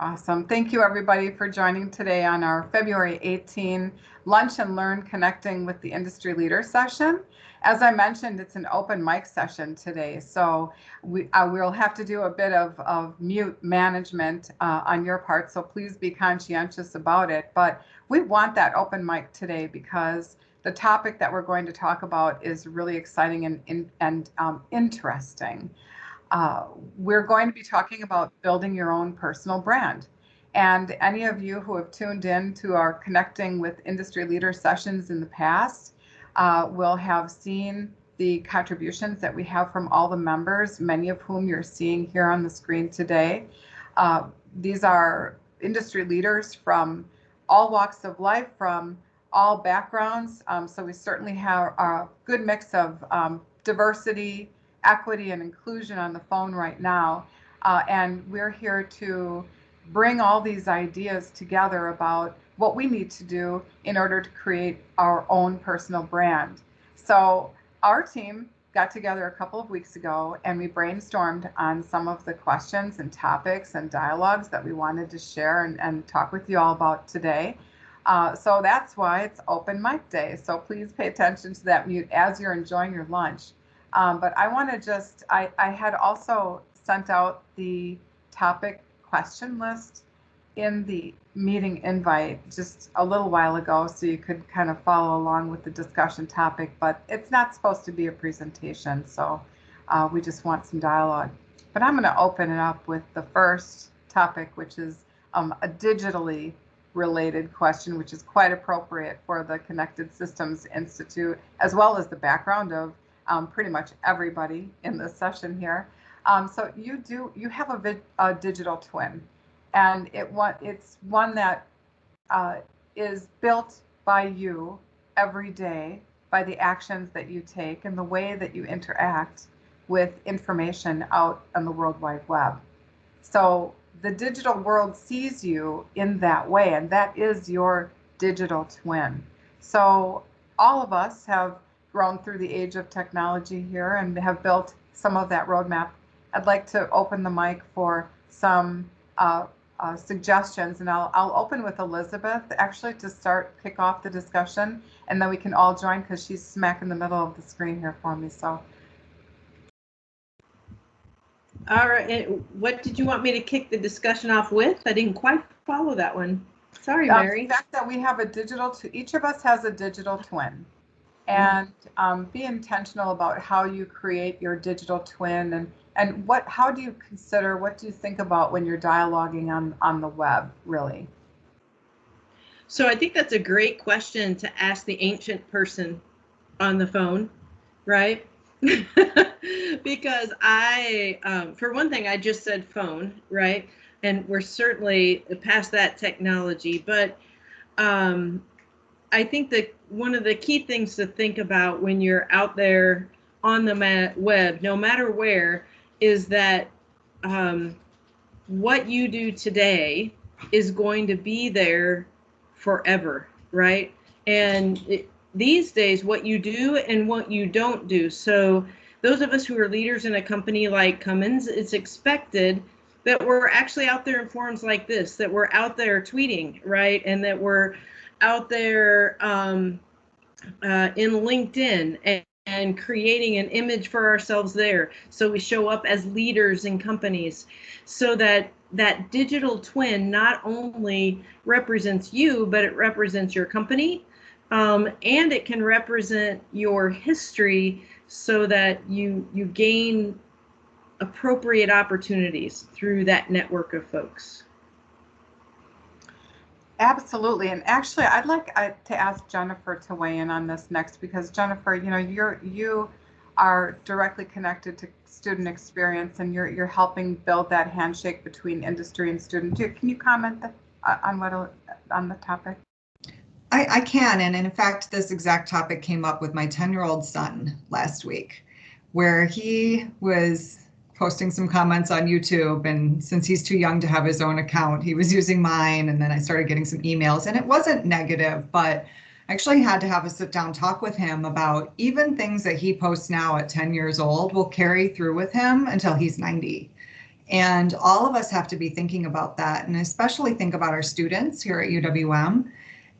Awesome. Thank you, everybody, for joining today on our February 18 Lunch and Learn Connecting with the Industry Leader session. As I mentioned, it's an open mic session today, so we'll have to do a bit of mute management on your part, so please be conscientious about it. But we want that open mic today because the topic that we're going to talk about is really exciting and interesting. We're going to be talking about building your own personal brand. And any of you who have tuned in to our Connecting with Industry Leader sessions in the past will have seen the contributions that we have from all the members, many of whom you're seeing here on the screen today. These are industry leaders from all walks of life, from all backgrounds. So we certainly have a good mix of diversity, equity, and inclusion on the phone right now. And we're here to bring all these ideas together about what we need to do in order to create our own personal brand. So our team got together a couple of weeks ago and we brainstormed on some of the questions and topics and dialogues that we wanted to share and talk with you all about today. So that's why it's open mic day. So please pay attention to that mute as you're enjoying your lunch. But I want to I had also sent out the topic question list in the meeting invite just a little while ago, so you could kind of follow along with the discussion topic, but it's not supposed to be a presentation, so we just want some dialogue. But I'm going to open it up with the first topic, which is a digitally related question, which is quite appropriate for the Connected Systems Institute, as well as the background of pretty much everybody in this session here. So you have a digital twin, and it's one that is built by you every day, by the actions that you take and the way that you interact with information out on the World Wide Web. So the digital world sees you in that way, and that is your digital twin. So all of us have grown through the age of technology here and have built some of that roadmap. I'd like to open the mic for some suggestions, and I'll open with Elizabeth actually to kick off the discussion, and then we can all join because she's smack in the middle of the screen here for me. So. All right, and what did you want me to kick the discussion off with? I didn't quite follow that one. Sorry, Mary. The fact that we have each of us has a digital twin. And be intentional about how you create your digital twin, and how do you consider, what do you think about when you're dialoguing on the web, really? So I think that's a great question to ask the ancient person on the phone, right? Because for one thing, I just said phone, right? And we're certainly past that technology, but I think that one of the key things to think about when you're out there on the web, no matter where, is that what you do today is going to be there forever, right? And these days, what you do and what you don't do. So those of us who are leaders in a company like Cummins, it's expected that we're actually out there in forums like this, that we're out there tweeting, right? And that we're out there in LinkedIn and creating an image for ourselves there. So we show up as leaders in companies, so that that digital twin not only represents you, but it represents your company, and it can represent your history, so that you gain appropriate opportunities through that network of folks. Absolutely. And actually, I'd like to ask Jennifer to weigh in on this next, because Jennifer, you are directly connected to student experience, and you're helping build that handshake between industry and student. Can you comment on the topic? I can, and in fact, this exact topic came up with my 10-year-old son last week, where he was posting some comments on YouTube, and since he's too young to have his own account, he was using mine, and then I started getting some emails, and it wasn't negative, but I actually had to have a sit-down talk with him about even things that he posts now at 10 years old will carry through with him until he's 90. And all of us have to be thinking about that, and especially think about our students here at UWM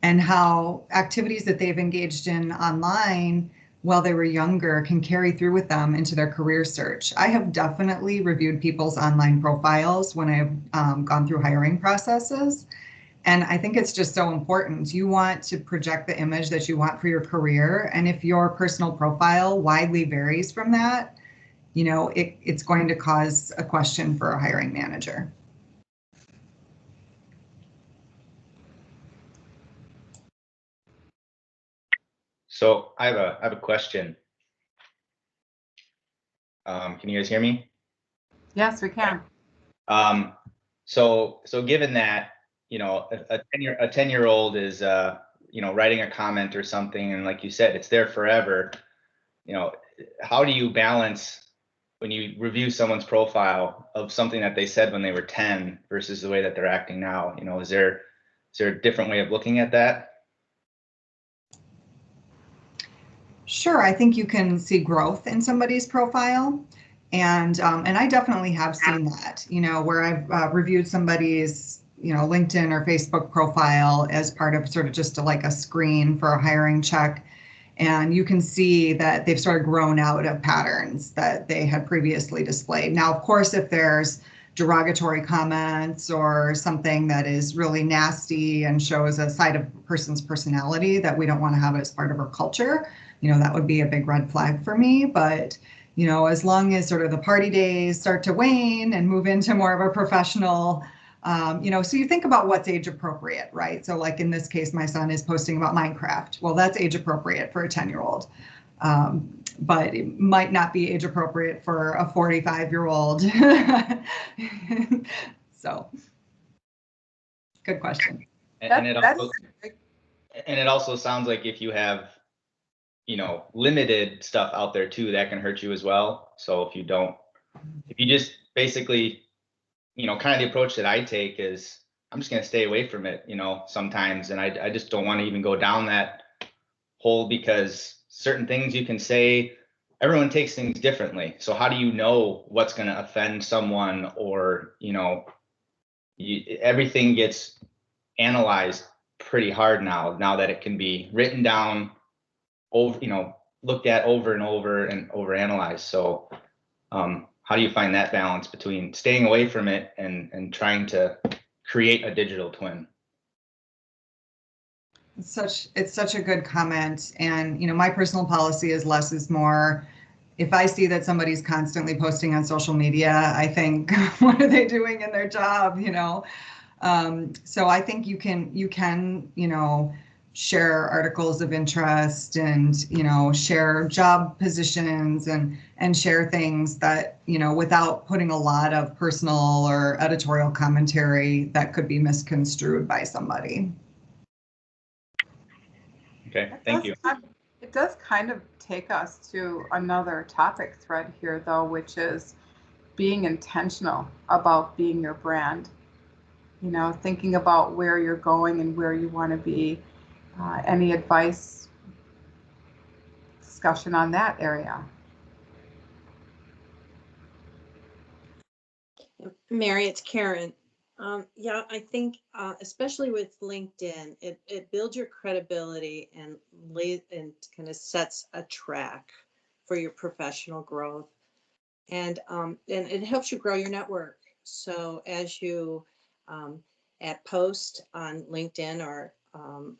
and how activities that they've engaged in online while they were younger can carry through with them into their career search. I have definitely reviewed people's online profiles when I've gone through hiring processes. And I think it's just so important. You want to project the image that you want for your career. And if your personal profile widely varies from that, you know, it's going to cause a question for a hiring manager. So I have a question. Can you guys hear me? Yes, we can. So given that, you know, a 10-year-old is you know, writing a comment or something, and like you said, it's there forever. You know, how do you balance when you review someone's profile of something that they said when they were 10 versus the way that they're acting now? You know, is there a different way of looking at that? Sure, I think you can see growth in somebody's profile, and I definitely have seen that. You know, where I've reviewed somebody's, you know, LinkedIn or Facebook profile as part of sort of just like a screen for a hiring check, and you can see that they've sort of grown out of patterns that they had previously displayed. Now, of course, if there's derogatory comments or something that is really nasty and shows a side of a person's personality that we don't want to have as part of our culture, you know, that would be a big red flag for me. But, you know, as long as sort of the party days start to wane and move into more of a professional, you know, so you think about what's age appropriate, right? So like in this case, my son is posting about Minecraft. Well, that's age appropriate for a 10-year-old. But it might not be age appropriate for a 45-year-old. So, good question. And it also sounds like if you have, you know, limited stuff out there too, that can hurt you as well. So if you just basically, you know, kind of the approach that I take is I'm just going to stay away from it, you know, sometimes. And I just don't want to even go down that hole, because certain things you can say, everyone takes things differently. So how do you know what's going to offend someone? Or, you know, everything gets analyzed pretty hard now that it can be written down, over, you know, looked at over and over analyzed. So how do you find that balance between staying away from it and trying to create a digital twin? It's such a good comment. And, you know, my personal policy is less is more. If I see that somebody's constantly posting on social media, I think, what are they doing in their job, you know? So I think you can, you know, share articles of interest and, you know, share job positions and share things that, you know, without putting a lot of personal or editorial commentary that could be misconstrued by somebody. Okay, thank you. It does kind of take us to another topic thread here, though, which is being intentional about being your brand. You know, thinking about where you're going and where you want to be. Any advice, discussion on that area? Mary, it's Karen. Yeah, I think especially with LinkedIn, it builds your credibility and kind of sets a track for your professional growth, and it helps you grow your network. So as you at post on LinkedIn or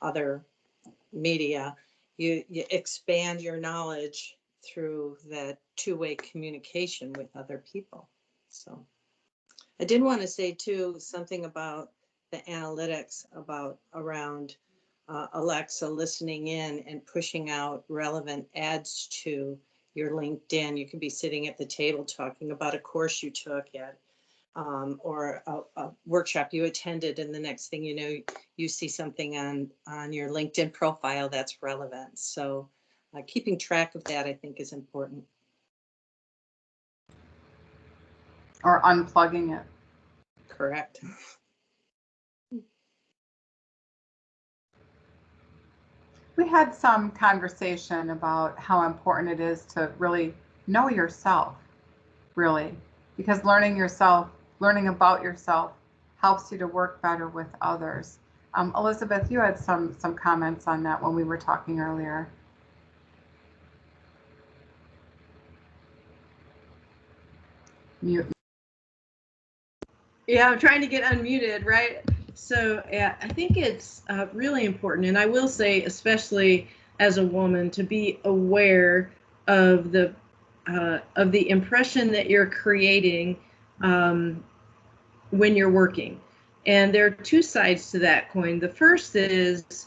other media, you expand your knowledge through that two-way communication with other people. So I did want to say too something about the analytics around Alexa listening in and pushing out relevant ads to your LinkedIn. You could be sitting at the table talking about a course you took at or a workshop you attended, and the next thing you know, you see something on your LinkedIn profile that's relevant. So keeping track of that, I think, is important. Or unplugging it. Correct. We had some conversation about how important it is to really know yourself, really, because learning yourself learning about yourself helps you to work better with others. Elizabeth, you had some comments on that when we were talking earlier. Mute. Yeah, I'm trying to get unmuted, right? So yeah, I think it's really important, and I will say, especially as a woman, to be aware of the impression that you're creating when you're working. And there are two sides to that coin. The first is,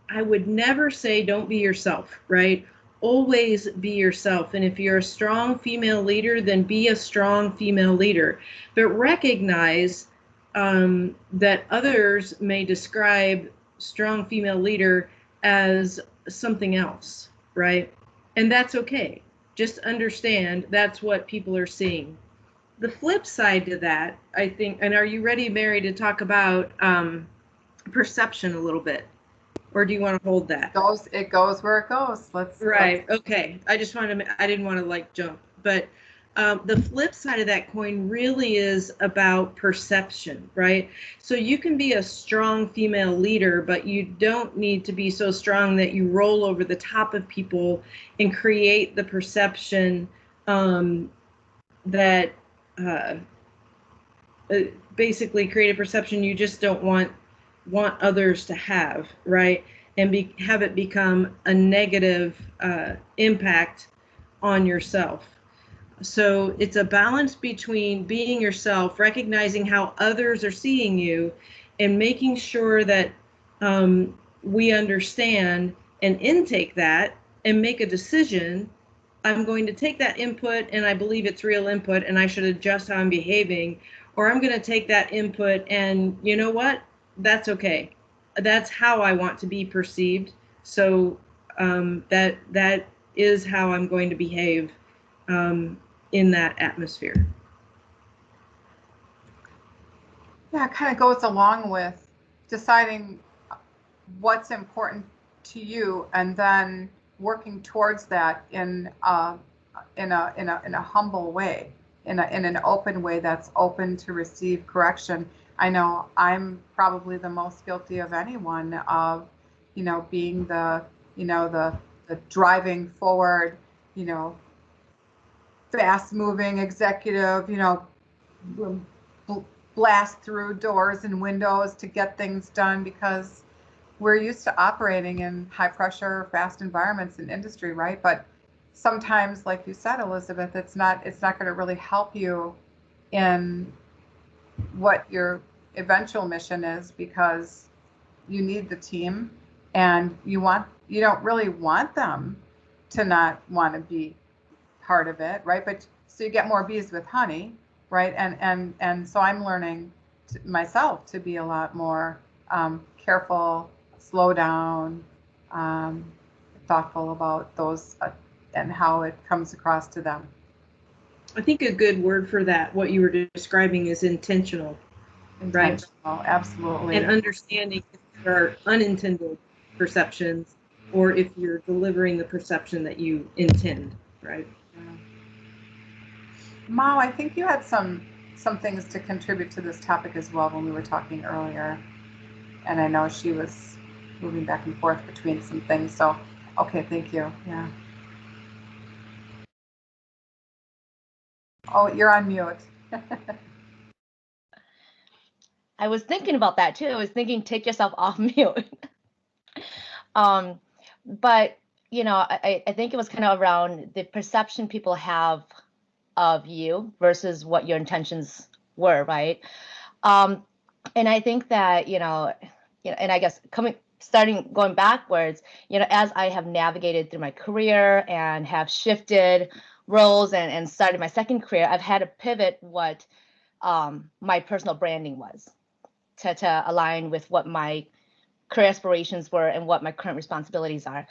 I would never say don't be yourself, right? Always be yourself. And if you're a strong female leader, then be a strong female leader. But recognize that others may describe strong female leader as something else, right? And that's okay. Just understand that's what people are seeing. The flip side to that, I think, and are you ready, Mary, to talk about perception a little bit? Or do you want to hold that? It goes where it goes. Right. Okay. I didn't want to like jump, but the flip side of that coin really is about perception, right? So you can be a strong female leader, but you don't need to be so strong that you roll over the top of people and create the perception that basically create a perception you just don't want others to have, right? And have it become a negative impact on yourself. So it's a balance between being yourself, recognizing how others are seeing you, and making sure that we understand and intake that and make a decision. I'm going to take that input and I believe it's real input and I should adjust how I'm behaving, or I'm going to take that input and you know what? That's okay. That's how I want to be perceived. So that is how I'm going to behave in that atmosphere. Yeah, it kind of goes along with deciding what's important to you and then working towards that in a humble way, in an open way that's open to receive correction. I know I'm probably the most guilty of anyone of, being the driving forward, fast moving executive, blast through doors and windows to get things done because we're used to operating in high pressure, fast environments in industry, right? But sometimes, like you said, Elizabeth, it's not going to really help you in what your eventual mission is, because you need the team and you don't really want them to not want to be part of it, right? But so you get more bees with honey, right? And so I'm learning myself to be a lot more careful, slow down, thoughtful about those and how it comes across to them. I think a good word for that, what you were describing, is intentional, right? Absolutely. And understanding if there are unintended perceptions or if you're delivering the perception that you intend, right? Mao, I think you had some things to contribute to this topic as well when we were talking earlier. And I know she was moving back and forth between some things. So, okay, thank you. Yeah. Oh, you're on mute. I was thinking about that too. I was thinking, take yourself off mute. But, I think it was kind of around the perception people have of you versus what your intentions were, right? And I think that, and I guess going backwards, as I have navigated through my career and have shifted roles and started my second career, I've had to pivot what my personal branding was to align with what my career aspirations were and what my current responsibilities are.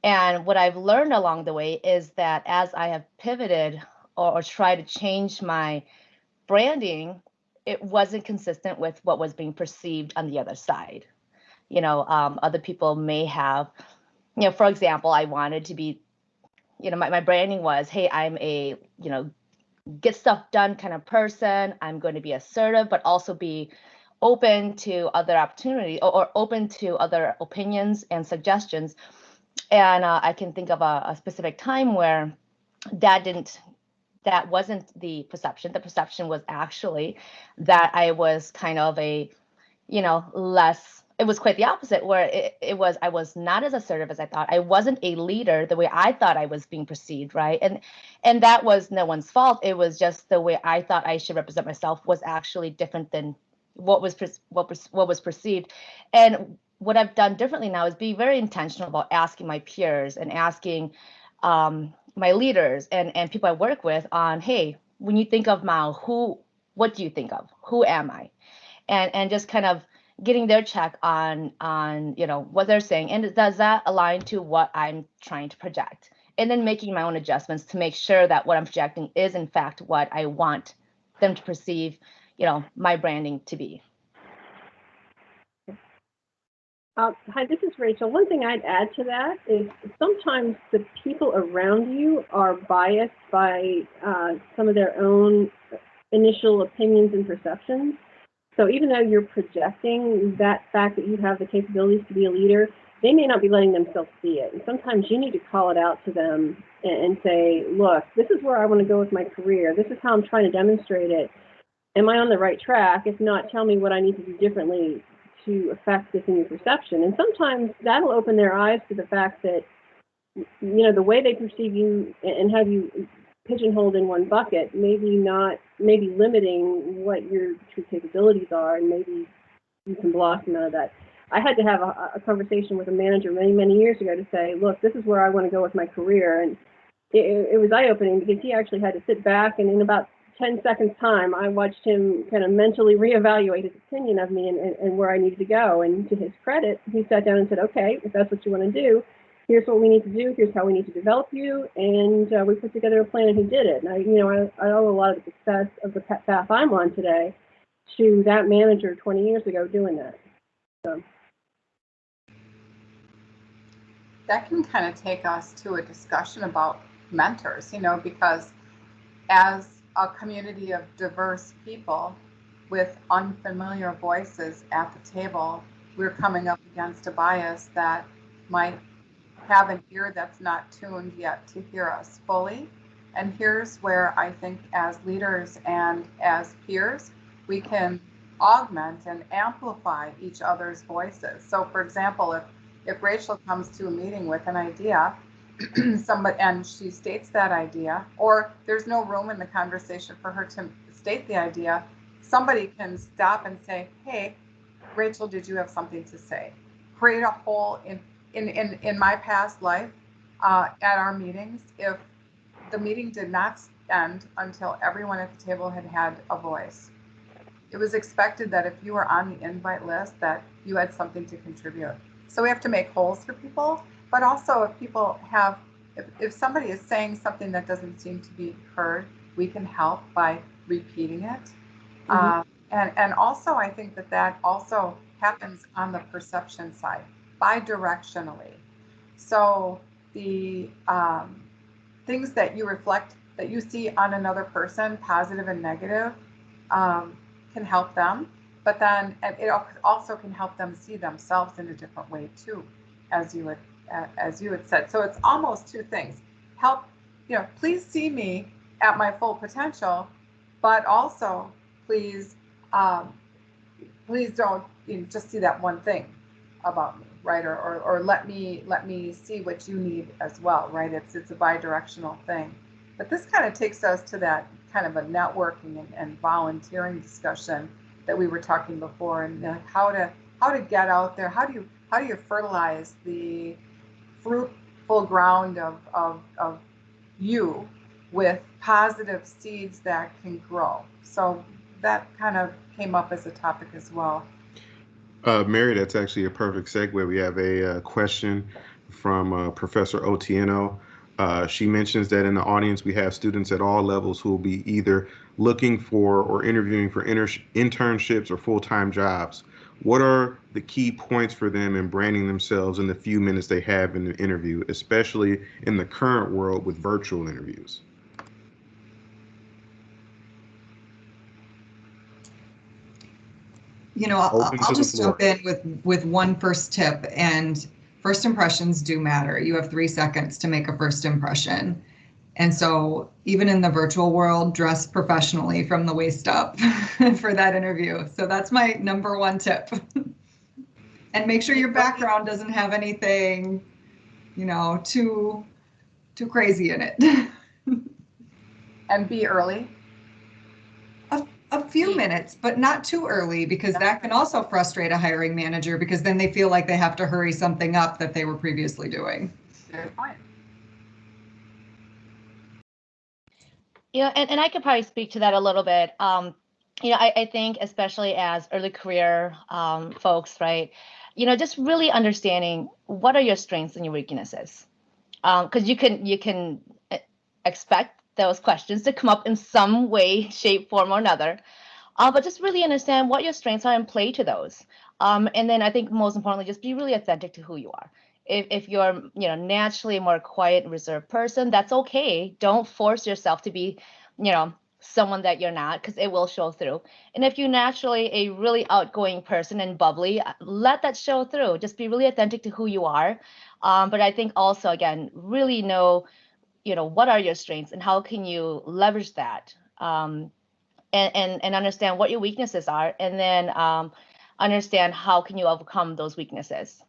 And what I've learned along the way is that as I have pivoted or tried to change my branding, it wasn't consistent with what was being perceived on the other side. Other people may have, for example, I wanted to be, my branding was, hey, I'm a, get stuff done kind of person. I'm going to be assertive, but also be open to other opportunities or open to other opinions and suggestions. And I can think of a specific time where that wasn't the perception. The perception was actually that I was kind of a, less, it was quite the opposite, where I was not as assertive as I thought. I wasn't a leader the way I thought I was being perceived, right? And that was no one's fault. It was just the way I thought I should represent myself was actually different than what was perceived. And what I've done differently now is be very intentional about asking my peers and asking my leaders and people I work with on, hey, when you think of Mao, what do you think of? Who am I? And just kind of getting their check on what they're saying, and does that align to what I'm trying to project? And then making my own adjustments to make sure that what I'm projecting is in fact what I want them to perceive, my branding to be. Hi, this is Rachel. One thing I'd add to that is sometimes the people around you are biased by some of their own initial opinions and perceptions. So even though you're projecting that fact that you have the capabilities to be a leader, they may not be letting themselves see it. And sometimes you need to call it out to them and say, look, this is where I want to go with my career. This is how I'm trying to demonstrate it. Am I on the right track? If not, tell me what I need to do differently to affect this in your perception. And sometimes that'll open their eyes to the fact that, the way they perceive you and have you pigeonholed in one bucket, maybe limiting what your true capabilities are, and maybe you can blossom out of that. I had to have a conversation with a manager many years ago to say, look, this is where I want to go with my career. And it was eye-opening because he actually had to sit back, and in about 10 seconds time, I watched him kind of mentally reevaluate his opinion of me and where I needed to go. And to his credit, he sat down and said, okay, if that's what you want to do, here's what we need to do. Here's how we need to develop you. And we put together a plan, and he did it. And I owe a lot of the success of the path I'm on today to that manager 20 years ago doing that. So. That can kind of take us to a discussion about mentors, because as a community of diverse people with unfamiliar voices at the table, we're coming up against a bias that might have an ear that's not tuned yet to hear us fully. And here's where I think as leaders and as peers, we can augment and amplify each other's voices. So for example, if Rachel comes to a meeting with an idea, and she states that idea, or there's no room in the conversation for her to state the idea, somebody can stop and say, hey, Rachel, did you have something to say? Create a hole in my past life at our meetings. If the meeting did not end until everyone at the table had a voice, it was expected that if you were on the invite list that you had something to contribute. So we have to make holes for people. But also if people if somebody is saying something that doesn't seem to be heard, we can help by repeating it. Mm-hmm. And also I think that also happens on the perception side, bidirectionally. So the things that you reflect, that you see on another person, positive and negative, can help them. But then it also can help them see themselves in a different way too, as you had said. So it's almost two things. Help, please see me at my full potential, but also please don't just see that one thing about me, right? Or let me see what you need as well, right? It's a bidirectional thing. But this kind of takes us to that kind of a networking and volunteering discussion that we were talking before, and how to get out there. How do you fertilize the fruitful ground of you with positive seeds that can grow? So that kind of came up as a topic as well. Mary, that's actually a perfect segue. We have a question from Professor Otieno. She mentions that in the audience we have students at all levels who will be either looking for or interviewing for internships or full-time jobs. What are the key points for them in branding themselves in the few minutes they have in the interview, especially in the current world with virtual interviews? Open to I'll the just floor. jump in with one first tip, and first impressions do matter. You have 3 seconds to make a first impression. And so even in the virtual world, dress professionally from the waist up for that interview. So that's my number one tip. And make sure your background doesn't have anything, too crazy in it. And be early. A few minutes, but not too early, because that can also frustrate a hiring manager, because then they feel like they have to hurry something up that they were previously doing. Good point. And I could probably speak to that a little bit. I think especially as early career folks, right? Just really understanding what are your strengths and your weaknesses, because you can expect those questions to come up in some way, shape, form, or another. But just really understand what your strengths are and play to those. And then I think most importantly, just be really authentic to who you are. If you're, naturally a more quiet, reserved person, that's okay. Don't force yourself to be, someone that you're not, because it will show through. And if you're naturally a really outgoing person and bubbly, let that show through. Just be really authentic to who you are. But I think also, again, really know, what are your strengths and how can you leverage that, and understand what your weaknesses are, and then understand how can you overcome those weaknesses.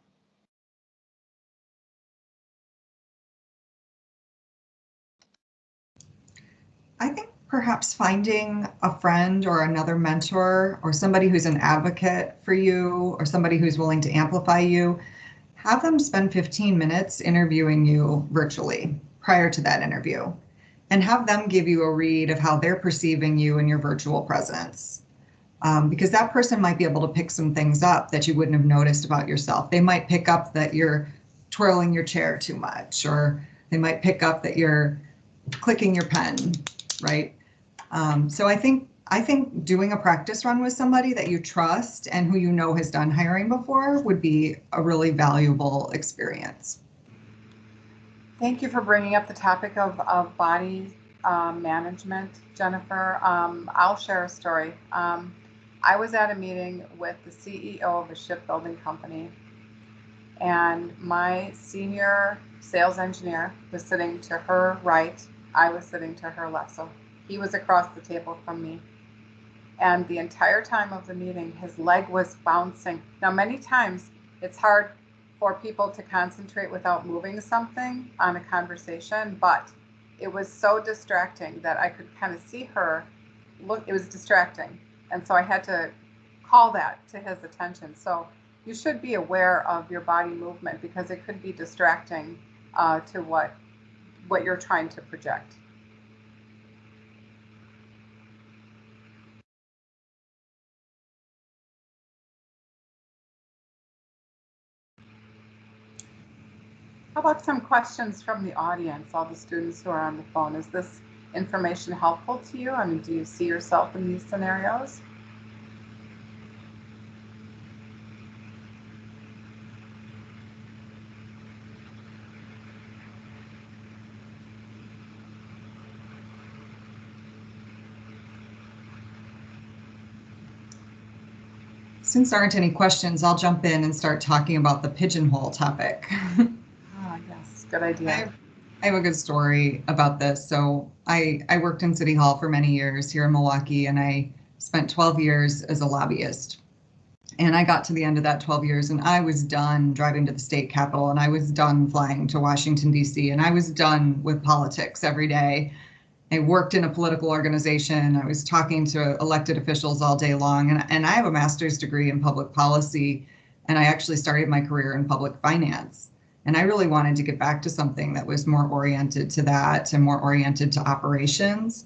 I think perhaps finding a friend or another mentor or somebody who's an advocate for you or somebody who's willing to amplify you, have them spend 15 minutes interviewing you virtually prior to that interview, and have them give you a read of how they're perceiving you and your virtual presence. Because that person might be able to pick some things up that you wouldn't have noticed about yourself. They might pick up that you're twirling your chair too much, or they might pick up that you're clicking your pen, right? So I think doing a practice run with somebody that you trust and who has done hiring before would be a really valuable experience. Thank you for bringing up the topic of body management, Jennifer. I'll share a story. I was at a meeting with the CEO of a shipbuilding company, and my senior sales engineer was sitting to her right. I was sitting to her left. So he was across the table from me. And the entire time of the meeting, his leg was bouncing. Now, many times it's hard for people to concentrate without moving something on a conversation, but it was so distracting that I could kind of see her look. It was distracting. And so I had to call that to his attention. So you should be aware of your body movement, because it could be distracting to what you're trying to project. How about some questions from the audience, all the students who are on the phone? Is this information helpful to you? I mean, do you see yourself in these scenarios? Since there aren't any questions, I'll jump in and start talking about the pigeonhole topic. Oh, yes, good idea. I have a good story about this. So I worked in City Hall for many years here in Milwaukee, and I spent 12 years as a lobbyist. And I got to the end of that 12 years and I was done driving to the state capitol, and I was done flying to Washington, D.C., and I was done with politics every day. I worked in a political organization. I was talking to elected officials all day long, and I have a master's degree in public policy, and I actually started my career in public finance. And I really wanted to get back to something that was more oriented to that and more oriented to operations.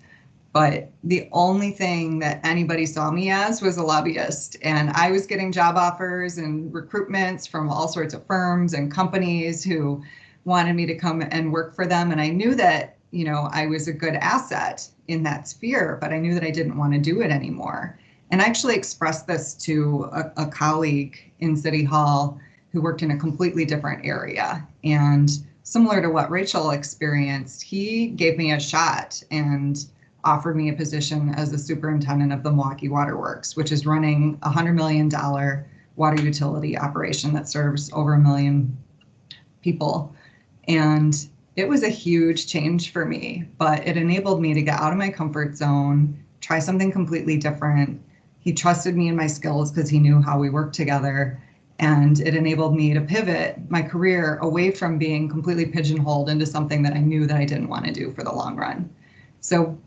But the only thing that anybody saw me as was a lobbyist. And I was getting job offers and recruitments from all sorts of firms and companies who wanted me to come and work for them. And I knew that, I was a good asset in that sphere, but I knew that I didn't want to do it anymore. And I actually expressed this to a colleague in City Hall who worked in a completely different area. And similar to what Rachel experienced, he gave me a shot, and offered me a position as the superintendent of the Milwaukee Water Works, which is running a $100 million water utility operation that serves over 1 million people. And it was a huge change for me, but it enabled me to get out of my comfort zone, try something completely different. He trusted me and my skills because he knew how we worked together. And it enabled me to pivot my career away from being completely pigeonholed into something that I knew that I didn't want to do for the long run. So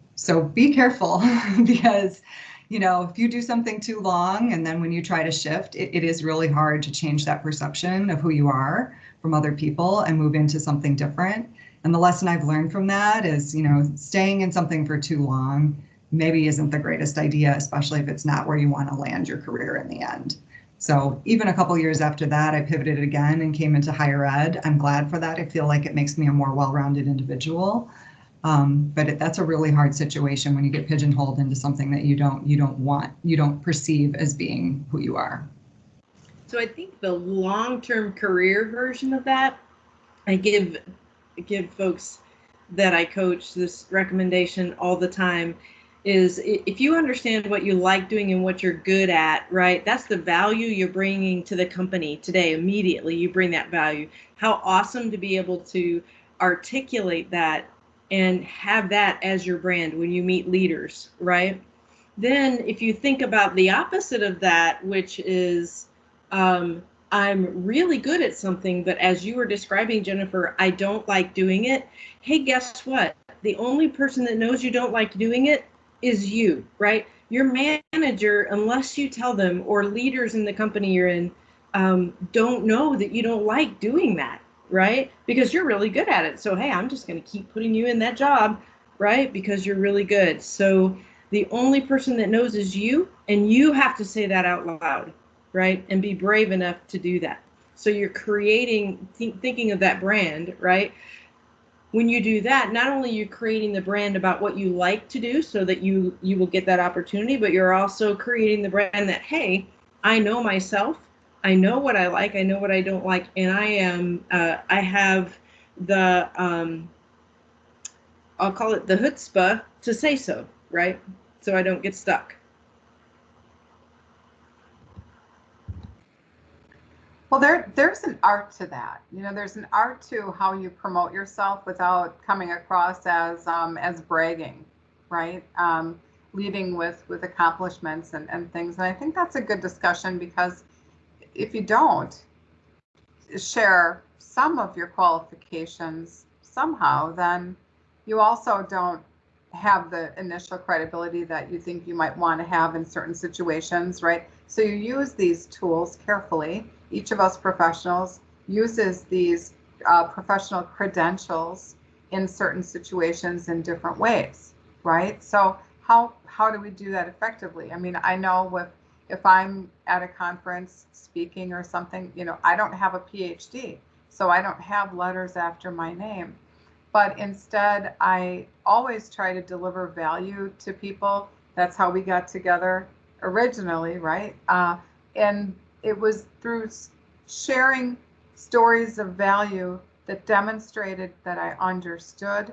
be careful because, you know, if you do something too long and then when you try to shift, it is really hard to change that perception of who you are from other people and move into something different. And the lesson I've learned from that is, you know, staying in something for too long maybe isn't the greatest idea, especially if it's not where you want to land your career in the end. So even a couple years after that, I pivoted again and came into higher ed. I'm glad for that. I feel like it makes me a more well-rounded individual. But that's a really hard situation when you get pigeonholed into something that you don't perceive as being who you are. So I think the long-term career version of that, I give folks that I coach this recommendation all the time, is if you understand what you like doing and what you're good at, right? That's the value you're bringing to the company today. Immediately, you bring that value. How awesome to be able to articulate that and have that as your brand when you meet leaders, right? Then if you think about the opposite of that, which is I'm really good at something, but as you were describing, Jennifer, I don't like doing it. Hey, guess what? The only person that knows you don't like doing it is you, right? Your manager, unless you tell them, or leaders in the company you're in, don't know that you don't like doing that, right? Because you're really good at it. So, hey, I'm just going to keep putting you in that job, right? Because you're really good. So the only person that knows is you, and you have to say that out loud, right? And be brave enough to do that. So you're creating, thinking of that brand, right? When you do that, not only are you creating the brand about what you like to do so that you will get that opportunity, but you're also creating the brand that, hey, I know myself, I know what I like, I know what I don't like, and I have the, I'll call it the chutzpah to say so, right? So I don't get stuck. Well, there's an art to that. You know, there's an art to how you promote yourself without coming across as bragging, right? Leading with accomplishments and things. And I think that's a good discussion, because if you don't share some of your qualifications somehow, then you also don't have the initial credibility that you think you might want to have in certain situations, right? So you use these tools carefully. Each of us professionals uses these professional credentials in certain situations in different ways, right? So how do we do that effectively? I mean, I know if I'm at a conference speaking or something, you know, I don't have a PhD, so I don't have letters after my name. But instead, I always try to deliver value to people. That's how we got together originally, right? And it was through sharing stories of value that demonstrated that I understood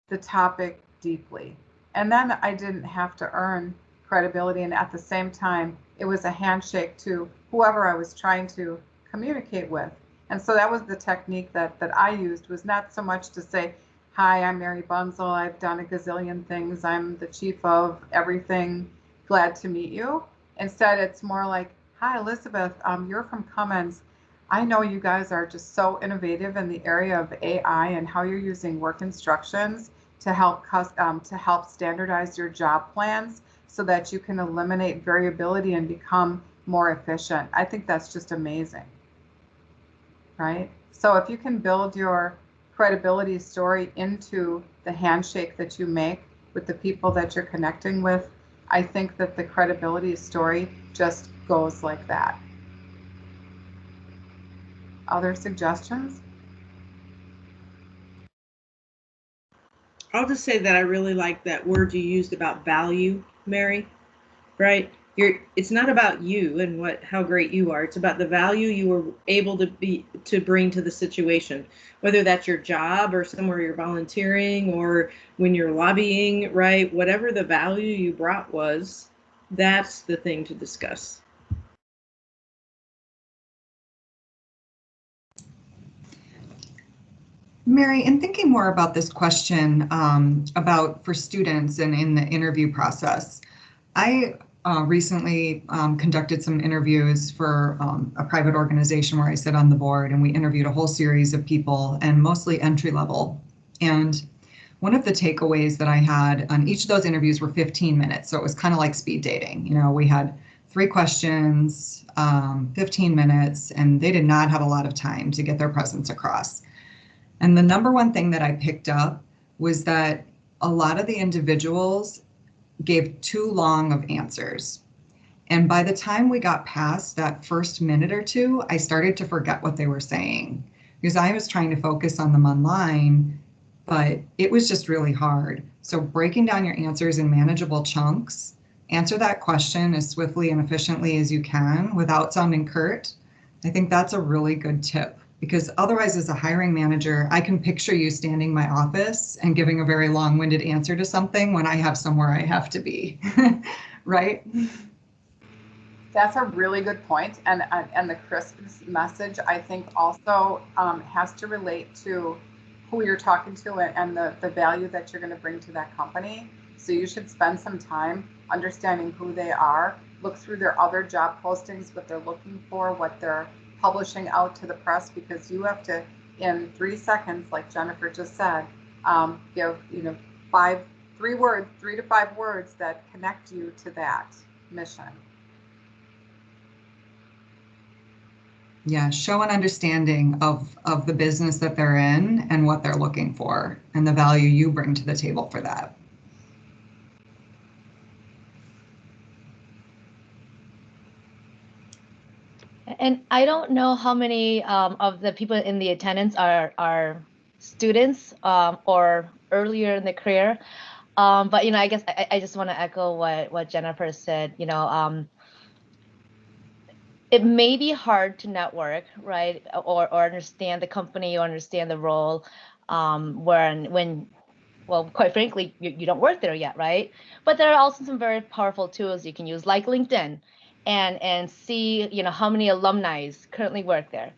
the topic deeply. And then I didn't have to earn credibility. And at the same time, it was a handshake to whoever I was trying to communicate with. And so that was the technique that I used, was not so much to say, hi, I'm Mary Bunzel, I've done a gazillion things, I'm the chief of everything, glad to meet you. Instead, it's more like, hi, Elizabeth, you're from Cummins. I know you guys are just so innovative in the area of AI and how you're using work instructions to help standardize your job plans so that you can eliminate variability and become more efficient. I think that's just amazing. Right? So if you can build your credibility story into the handshake that you make with the people that you're connecting with, I think that the credibility story just goes like that. Other suggestions? I'll just say that I really like that word you used about value, Mary, right? it's not about you and how great you are. It's about the value you were able to bring to the situation, whether that's your job or somewhere you're volunteering or when you're lobbying, right? Whatever the value you brought was, that's the thing to discuss. Mary, in thinking more about this question about for students and in the interview process, I recently conducted some interviews for a private organization where I sit on the board, and we interviewed a whole series of people, and mostly entry level. And one of the takeaways that I had on each of those interviews were 15 minutes. So it was kind of like speed dating. You know, we had 3 questions, 15 minutes, and they did not have a lot of time to get their presence across. And the number one thing that I picked up was that a lot of the individuals gave too long of answers. And by the time we got past that first minute or two, I started to forget what they were saying because I was trying to focus on them online, but it was just really hard. So breaking down your answers in manageable chunks, answer that question as swiftly and efficiently as you can without sounding curt. I think that's a really good tip. Because otherwise, as a hiring manager, I can picture you standing in my office and giving a very long-winded answer to something when I have somewhere I have to be, right? That's a really good point. And the crisp message, I think, also has to relate to who you're talking to and the value that you're going to bring to that company. So you should spend some time understanding who they are, look through their other job postings, what they're looking for, what they're publishing out to the press, because you have to, in 3 seconds, like Jennifer just said, give 3 to 5 words that connect you to that mission. Yeah, show an understanding of the business that they're in and what they're looking for and the value you bring to the table for that. And I don't know how many of the people in the attendance are students or earlier in the career. But I guess I just want to echo what Jennifer said. It may be hard to network, right, or understand the company or understand the role when well, quite frankly, you don't work there yet, right? But there are also some very powerful tools you can use, like LinkedIn, and see, how many alumni currently work there.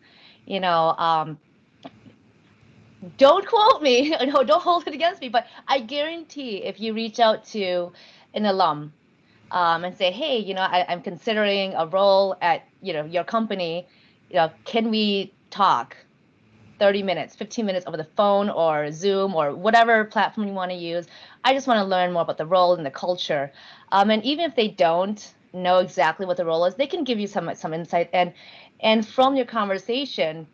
Don't quote me, no, don't hold it against me, but I guarantee if you reach out to an alum and say, hey, I'm considering a role at, your company, can we talk 30 minutes, 15 minutes over the phone or Zoom or whatever platform you want to use. I just want to learn more about the role and the culture. And even if they don't know exactly what the role is, they can give you some insight. And from your conversation,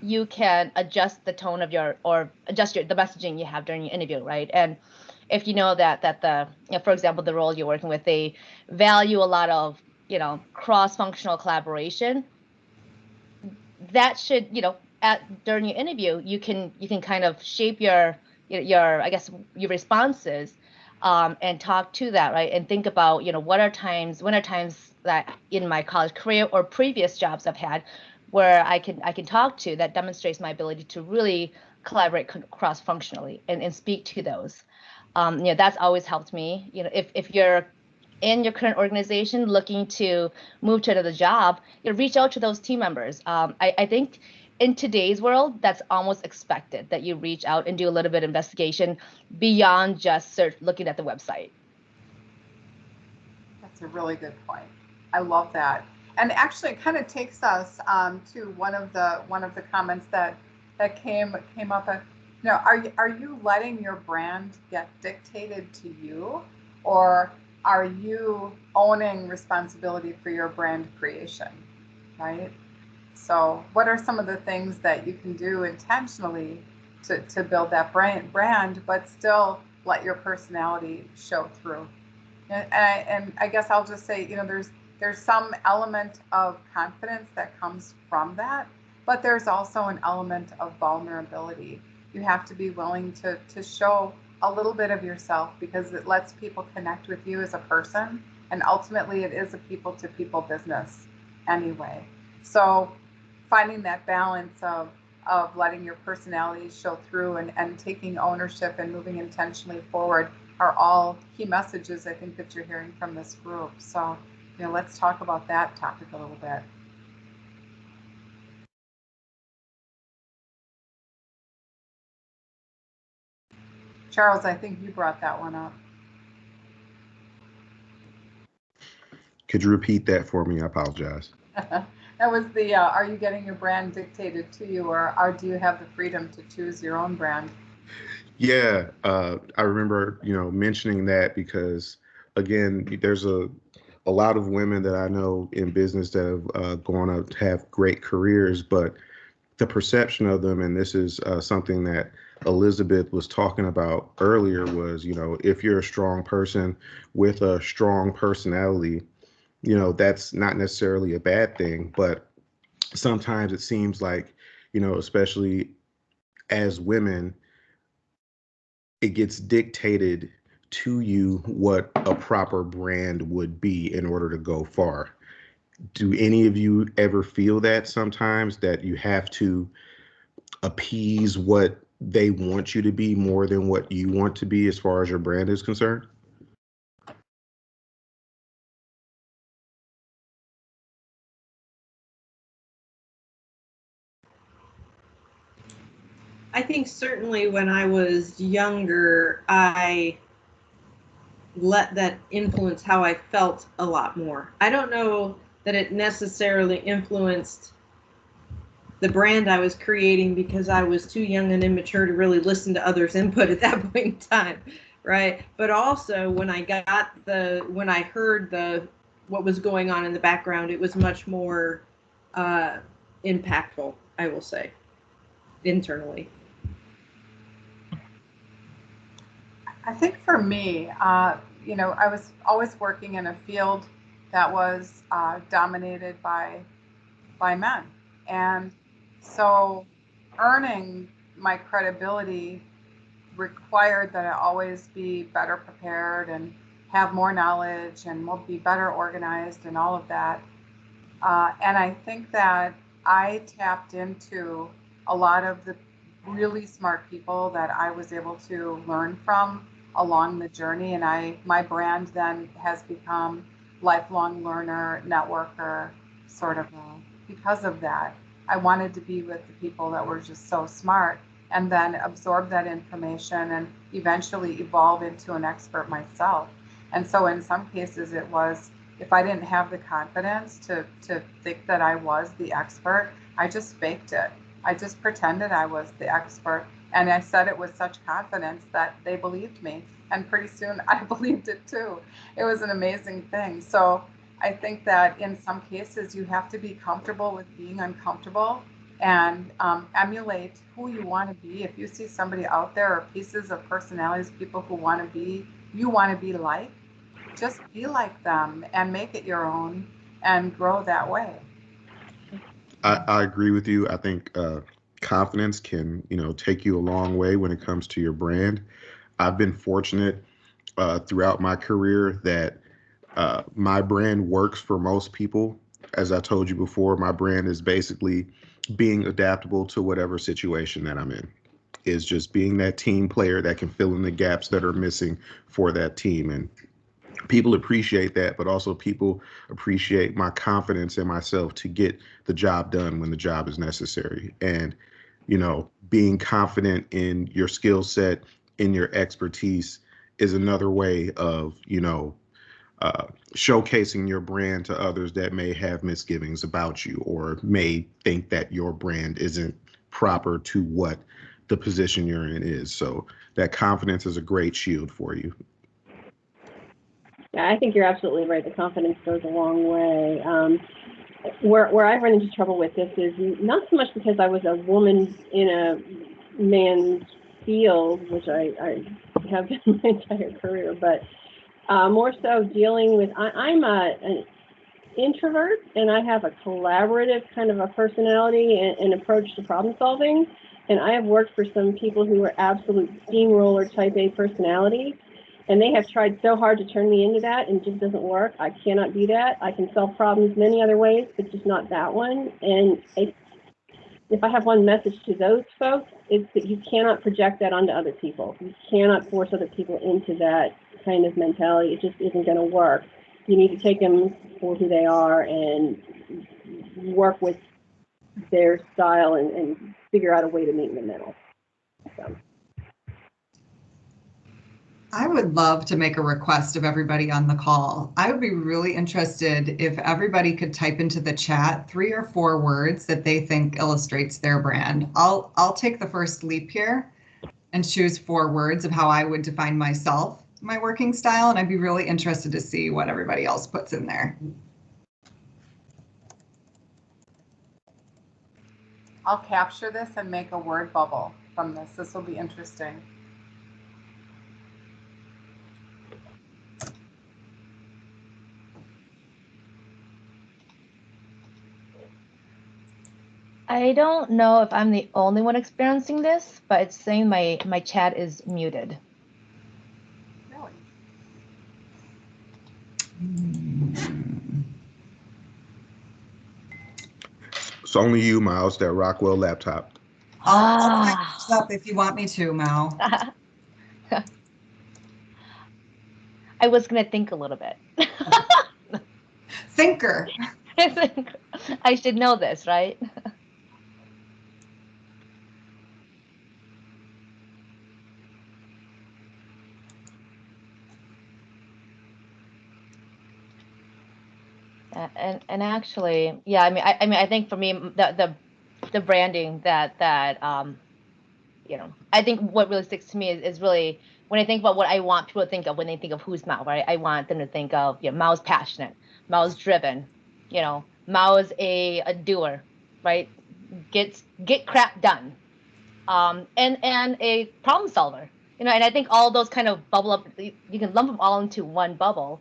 you can adjust the tone of or adjust the messaging you have during your interview, right? And if you know that for example, the role you're working with, they value a lot of, cross-functional collaboration, that should, during your interview, you can kind of shape your I guess your responses and talk to that, right? And think about, when are times that in my college career or previous jobs I've had where I can talk to that demonstrates my ability to really collaborate cross-functionally and speak to those. That's always helped me. If you're in your current organization looking to move to another job, reach out to those team members. I think in today's world, that's almost expected that you reach out and do a little bit of investigation beyond just looking at the website. That's a really good point. I love that. And actually, it kind of takes us to one of the comments that came up. Are you letting your brand get dictated to you, or are you owning responsibility for your brand creation, right? So what are some of the things that you can do intentionally to build that brand, but still let your personality show through? And I guess I'll just say, there's some element of confidence that comes from that, but there's also an element of vulnerability. You have to be willing to show a little bit of yourself because it lets people connect with you as a person And ultimately, it is a people-to-people business anyway. So finding that balance of letting your personality show through and taking ownership and moving intentionally forward are all key messages I think that you're hearing from this group. So, let's talk about that topic a little bit. Charles, I think you brought that one up. Could you repeat that for me? I apologize. That was the, are you getting your brand dictated to you, or do you have the freedom to choose your own brand? Yeah, I remember, mentioning that because, again, there's a lot of women that I know in business that have gone to have great careers, but the perception of them, and this is something that Elizabeth was talking about earlier, was, if you're a strong person with a strong personality, that's not necessarily a bad thing, but sometimes it seems like, especially as women, it gets dictated to you what a proper brand would be in order to go far. Do any of you ever feel that sometimes, that you have to appease what they want you to be more than what you want to be as far as your brand is concerned? I think certainly when I was younger, I let that influence how I felt a lot more. I don't know that it necessarily influenced the brand I was creating because I was too young and immature to really listen to others' input at that point in time, right? But also when I heard what was going on in the background, it was much more impactful, I will say, internally. I think for me, I was always working in a field that was dominated by men. And so earning my credibility required that I always be better prepared and have more knowledge and be better organized and all of that. And I think that I tapped into a lot of the really smart people that I was able to learn from along the journey. And my brand then has become lifelong learner, networker, sort of because of that. I wanted to be with the people that were just so smart and then absorb that information and eventually evolve into an expert myself. And so in some cases it was, if I didn't have the confidence to think that I was the expert, I just faked it. I just pretended I was the expert. And I said it with such confidence that they believed me. And pretty soon I believed it too. It was an amazing thing. So I think that in some cases you have to be comfortable with being uncomfortable and emulate who you want to be. If you see somebody out there or pieces of personalities, people who you want to be like, just be like them and make it your own and grow that way. I agree with you. I think confidence can, take you a long way when it comes to your brand. I've been fortunate throughout my career that my brand works for most people. As I told you before, my brand is basically being adaptable to whatever situation that I'm in. Is just being that team player that can fill in the gaps that are missing for that team. And people appreciate that, but also people appreciate my confidence in myself to get the job done when the job is necessary. And, being confident in your skill set, in your expertise is another way of, showcasing your brand to others that may have misgivings about you or may think that your brand isn't proper to what the position you're in is. So that confidence is a great shield for you. Yeah, I think you're absolutely right. The confidence goes a long way. Where I run into trouble with this is not so much because I was a woman in a man's field, which I have been my entire career, but more so dealing with, I'm an introvert and I have a collaborative kind of a personality and approach to problem solving. And I have worked for some people who are absolute steamroller type A personalities. And they have tried so hard to turn me into that, and it just doesn't work. I cannot do that. I can solve problems many other ways, but just not that one. And if I have one message to those folks, it's that you cannot project that onto other people. You cannot force other people into that kind of mentality. It just isn't going to work. You need to take them for who they are and work with their style and figure out a way to meet in the middle. So. I would love to make a request of everybody on the call. I would be really interested if everybody could type into the chat 3 or 4 words that they think illustrates their brand. I'll take the first leap here and choose 4 words of how I would define myself, my working style, and I'd be really interested to see what everybody else puts in there. I'll capture this and make a word bubble from this. This will be interesting. I don't know if I'm the only one experiencing this, but it's saying my chat is muted. Really? It's only you, Miles, that Rockwell laptop. I'll type this up if you want me to, Mal. I was gonna think a little bit. Thinker. I should know this, right? And actually, yeah, I mean, I think for me, the branding that you know, I think what really sticks to me is really when I think about what I want people to think of when they think of who's Mao, right? I want them to think of, you know, Mao's passionate, Mao's driven, you know, Mao's a doer, right? Get crap done, and a problem solver, you know. And I think all those kind of bubble up. You can lump them all into one bubble.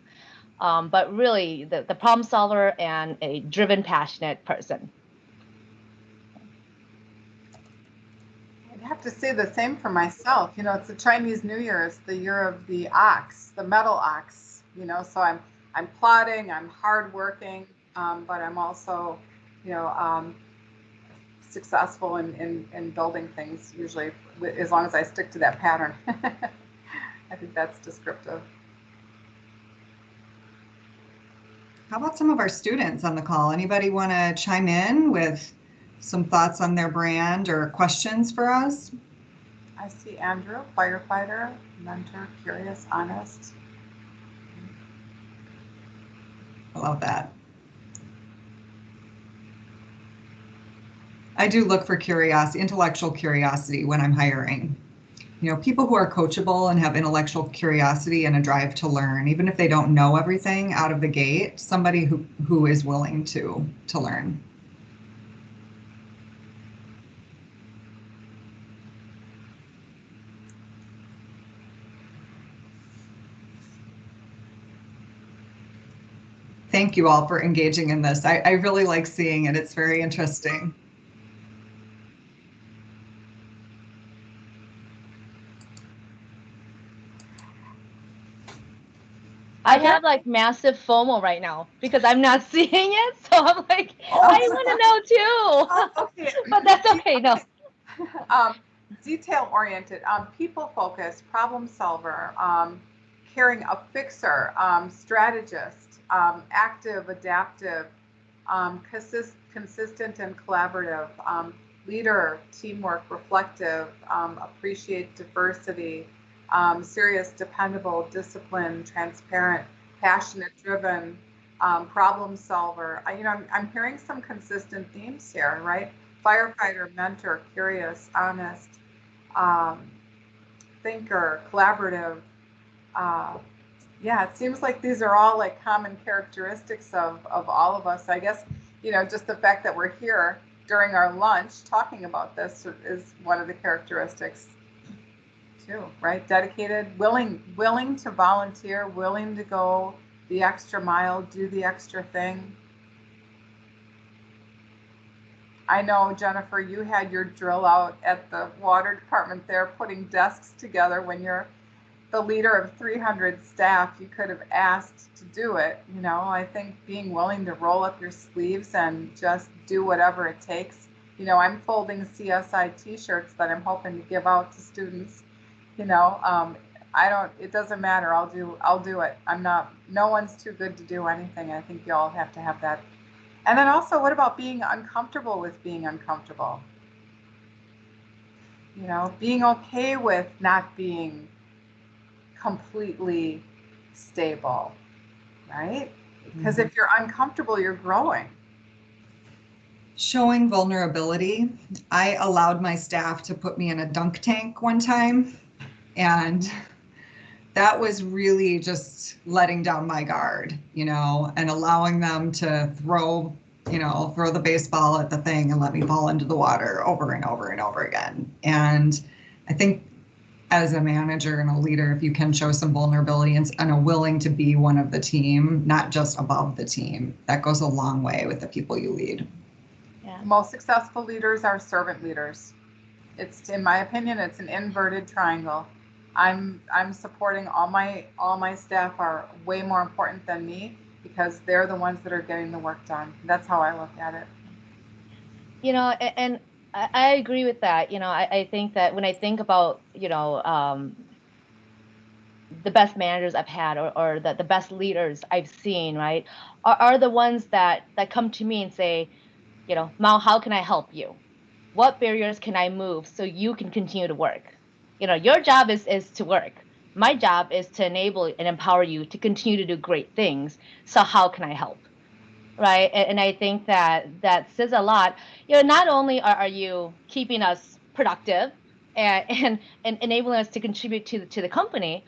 But really, the problem solver and a driven, passionate person. I have to say the same for myself. You know, it's the Chinese New Year. It's the year of the ox, the metal ox. You know, so I'm plodding, I'm hardworking, but I'm also, you know, successful in building things. Usually, as long as I stick to that pattern. I think that's descriptive. How about some of our students on the call? Anybody want to chime in with some thoughts on their brand or questions for us? I see Andrew, firefighter, mentor, curious, honest. I love that. I do look for curiosity, intellectual curiosity when I'm hiring. You know, people who are coachable and have intellectual curiosity and a drive to learn, even if they don't know everything out of the gate, somebody who is willing to learn. Thank you all for engaging in this. I really like seeing it. It's very interesting. I have like massive FOMO right now because I'm not seeing it. So I'm like, I want to know too. Oh, okay. But that's okay. No. Detail oriented, people focused, problem solver, caring, a fixer, strategist, active, adaptive, consistent and collaborative, leader, teamwork, reflective, appreciate diversity, serious, dependable, disciplined, transparent, passionate, driven, problem solver. I'm hearing some consistent themes here, right? Firefighter, mentor, curious, honest, thinker, collaborative. Yeah, it seems like these are all like common characteristics of all of us. I guess, you know, just the fact that we're here during our lunch talking about this is one of the characteristics too, right? Dedicated, willing to volunteer, willing to go the extra mile, do the extra thing. I know, Jennifer, you had your drill out at the water department there, putting desks together when you're the leader of 300 staff, you could have asked to do it. You know, I think being willing to roll up your sleeves and just do whatever it takes. You know, I'm folding CSI t-shirts that I'm hoping to give out to students. You know, it doesn't matter. I'll do it. No one's too good to do anything. I think you all have to have that. And then also, what about being uncomfortable with being uncomfortable? You know, being okay with not being completely stable, right? Because if you're uncomfortable, you're growing. Showing vulnerability. I allowed my staff to put me in a dunk tank one time, and that was really just letting down my guard, you know, and allowing them to throw the baseball at the thing and let me fall into the water over and over and over again. And I think as a manager and a leader, if you can show some vulnerability and are willing to be one of the team, not just above the team, that goes a long way with the people you lead. Yeah. Most successful leaders are servant leaders. It's, in my opinion, it's an inverted triangle. I'm supporting all my staff are way more important than me because they're the ones that are getting the work done. That's how I look at it. You know, and I agree with that. You know, I think that when I think about, you know, the best managers I've had or the best leaders I've seen, right, are the ones that come to me and say, you know, Mal, how can I help you? What barriers can I move so you can continue to work? You know, your job is to work. My job is to enable and empower you to continue to do great things. So how can I help? Right. And I think that says a lot. You know, not only are you keeping us productive and enabling us to contribute to the company,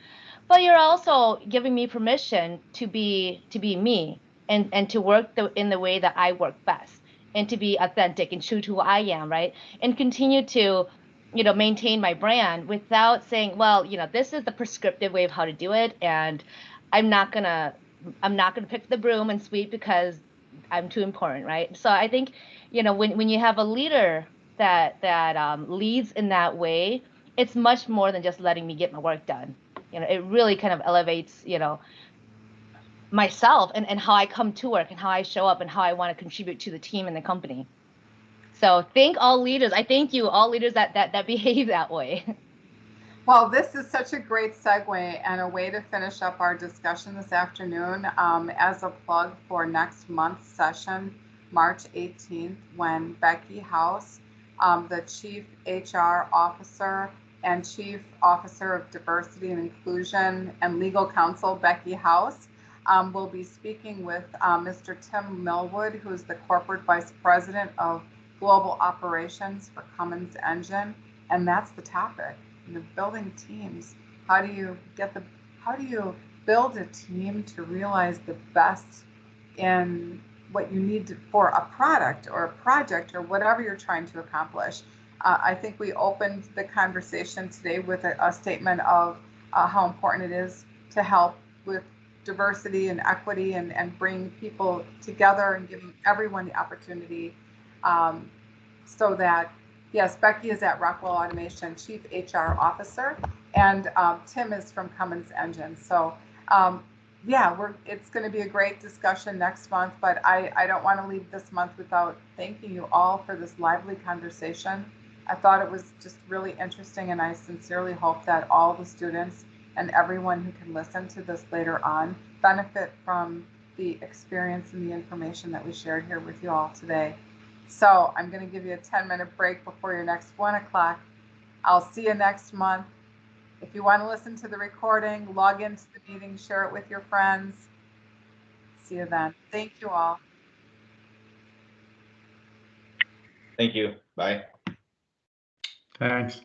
but you're also giving me permission to be me and to work in the way that I work best and to be authentic and true to who I am, right? And continue to, you know, maintain my brand without saying, well, you know, this is the prescriptive way of how to do it, and I'm not gonna pick the broom and sweep because I'm too important, right? So I think, you know, when you have a leader that leads in that way, it's much more than just letting me get my work done. You know, it really kind of elevates, you know, myself and how I come to work and how I show up and how I want to contribute to the team and the company. So thank all leaders. I thank you, all leaders that behave that way. Well, this is such a great segue and a way to finish up our discussion this afternoon. As a plug for next month's session, March 18th, when Becky House, the Chief HR Officer and Chief Officer of Diversity and Inclusion and Legal Counsel, Becky House, will be speaking with Mr. Tim Millwood, who's the Corporate Vice President of Global Operations for Cummins Engine, and that's the topic. The building teams. How do you build a team to realize the best in what you need for a product or a project or whatever you're trying to accomplish? I think we opened the conversation today with a statement of how important it is to help with diversity and equity and bring people together and giving everyone the opportunity so that, yes, Becky is at Rockwell Automation, Chief HR Officer, and Tim is from Cummins Engine. So yeah, it's going to be a great discussion next month, but I don't want to leave this month without thanking you all for this lively conversation. I thought it was just really interesting, and I sincerely hope that all the students and everyone who can listen to this later on benefit from the experience and the information that we shared here with you all today. So I'm going to give you a 10-minute break before your next 1 o'clock. I'll see you next month. If you want to listen to the recording, log into the meeting, share it with your friends. See you then. Thank you all. Thank you. Bye. Thanks.